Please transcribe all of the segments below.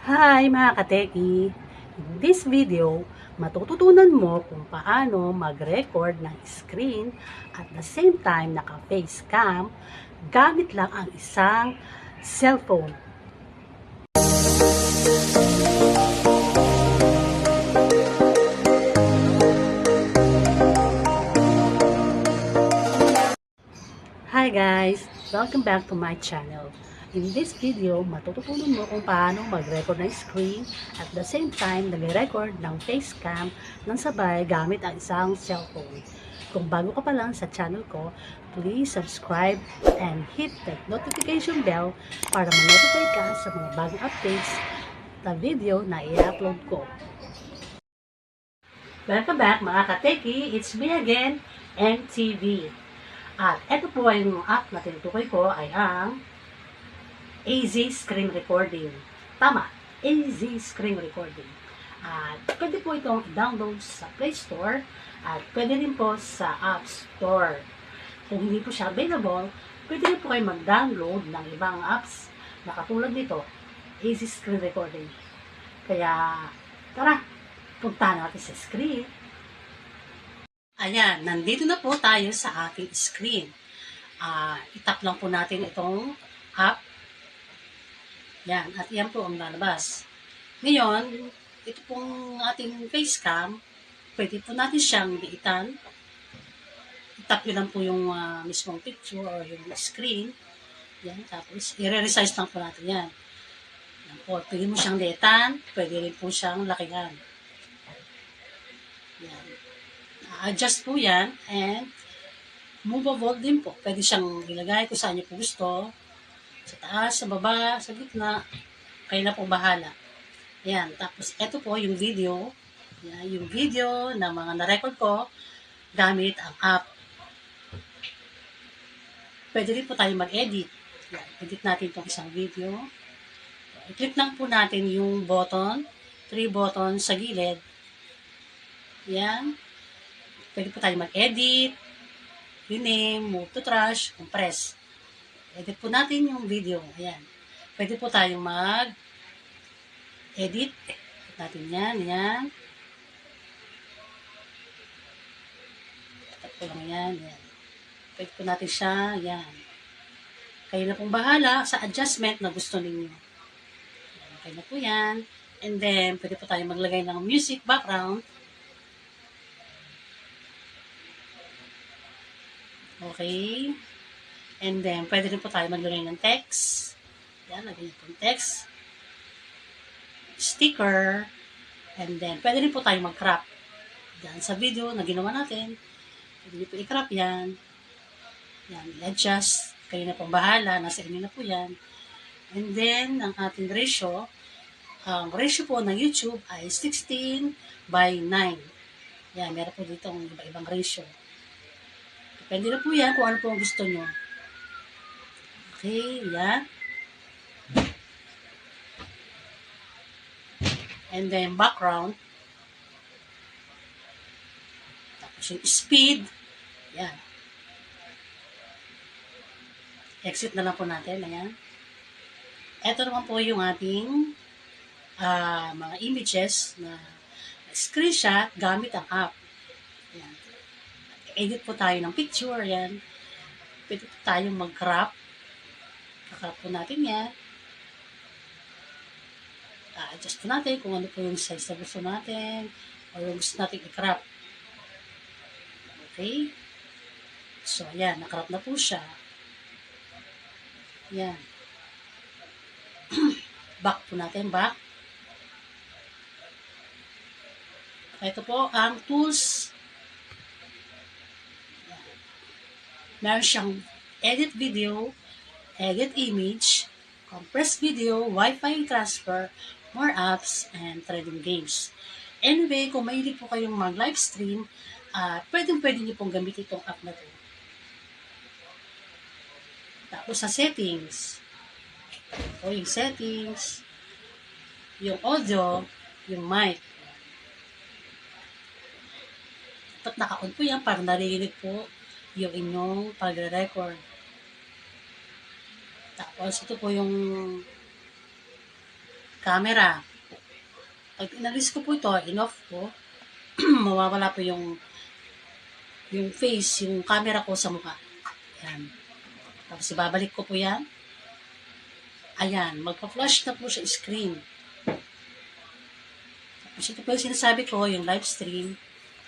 Hi mga kateki! In this video, matututunan mo kung paano mag-record ng screen at the same time naka-face cam gamit lang ang isang cellphone. Hi guys! Welcome back to my channel. In this video, matututunan mo kung paano mag-record ng screen at the same time nag-record ng facecam ng sabay gamit ang isang cellphone. Kung bago ka pa lang sa channel ko, please subscribe and hit the notification bell para ma-notify ka sa mga bagong updates na video na i-upload ko. Welcome back mga kateki! It's me again, MTV. At ito po ay yung app na tinutukoy ko ay ang AZ Screen Recording. Tama, AZ Screen Recording. At pwede po itong i-download sa Play Store at pwede rin po sa App Store. Kung hindi po siya available, pwede rin po kayo mag-download ng ibang apps na katulad nito, AZ Screen Recording. Kaya, tara, punta natin sa screen. Ayan, nandito na po tayo sa ating screen. Itap lang po natin itong app. Yan, at yan po ang lalabas. Ngayon, ito pong ating facecam, pwede po natin siyang liitan. Itap yun lang po yung mismong picture or yung screen. Yan, tapos i-resize lang po natin yan. Yan po, pwede mo siyang liitan, pwede rin po siyang lakihan. Yan. Adjust po yan and movable din po. Pwede siyang ilagay kung saan niyo po gusto. Sa taas, sa baba, sa gitna. Kayo na po bahala. Yan. Tapos, ito po yung video. Yan, yung video na mga na-record ko gamit ang app. Pwede rin po tayo mag-edit. Yan. Edit natin itong isang video. I-click lang po natin yung button. 3 buttons sa gilid. Yan. Pwede po tayo mag-edit. Rename, move to trash, compress. Edit po natin yung video. Ayan. Pwede po tayong mag-edit. Edit natin yan. Ayan. Tap ko lang yan. Ayan. Pwede po natin siya. Ayan. Kayo na pong bahala sa adjustment na gusto ninyo. Ayan. Okay na po yan. And then, pwede po tayong maglagay ng music background. Okay. And then, pwede rin po tayo maglagay ng text. Yan, lagay niyo po yung text. Sticker. And then, pwede rin po tayo mag-crop. Yan, sa video na ginawa natin. Pwede niyo po i-crop yan. Yan, i-adjust. Kayo na po bahala. Nasa inyo na po yan. And then, ang ating ratio. Ang ratio po ng YouTube ay 16:9. Yan, meron po dito ang iba-ibang ratio. Depende na po yan kung ano po ang gusto nyo. Okay, yan. And then background. Tapos yung speed. Yan. Exit na lang po natin. Ayan. Ito naman po yung ating mga images na screenshot gamit ang app. Ayan. Edit po tayo ng picture. Ayan. Pwede po tayong mag-crop. Kakrap po natin yan. Adjust po natin kung ano po yung size na gusto natin o yung gusto natin i-crop. Okay? So, ayan. Nakrop na po siya. Ayan. Back po natin. Back. Ito po ang tools. Ayan. Meron siyang edit video, edit image, compress video, Wi-Fi transfer, more apps, and trading games. Anyway, kung mahilig po kayong mag-live stream, pwede niyo pong gamitin itong app na to. Tapos sa settings, o yung settings, yung audio, yung mic. Dapat naka-on po yan para narinig po yung inyong pagre-record. Tapos ito po yung camera. Pag inalis ko po ito, in-off ko, mawawala po yung face, yung camera ko sa mukha. Yan. Tapos ibabalik ko po yan. Ayan, magpa-flash na po sa screen. Tapos ito po yung sinasabi ko, yung live stream.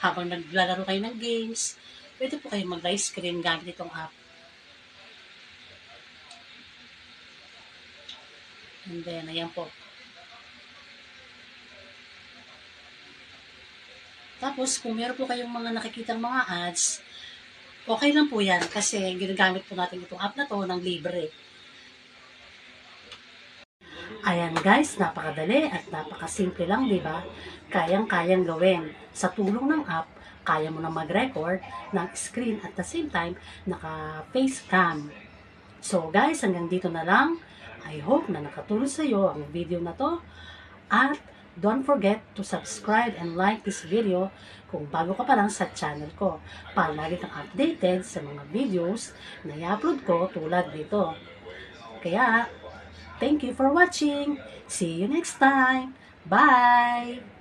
Habang naglalaro kayo ng games, pwede po kayo mag-live stream gamit itong app. And then, ayan po. Tapos, kung meron po kayong mga nakikitang mga ads, okay lang po yan kasi ginagamit po natin itong app na to ng libre. Ayan guys, napakadali at napakasimple lang, di ba? Kayang-kayang gawin. Sa tulong ng app, kaya mo na mag-record ng screen at the same time, naka-face cam. So guys, hanggang dito na lang. I hope na nakatulong sa iyo ang video na to. At don't forget to subscribe and like this video kung bago ka pa lang sa channel ko para lagi kang updated sa mga videos na i-upload ko tulad dito. Kaya, thank you for watching. See you next time. Bye!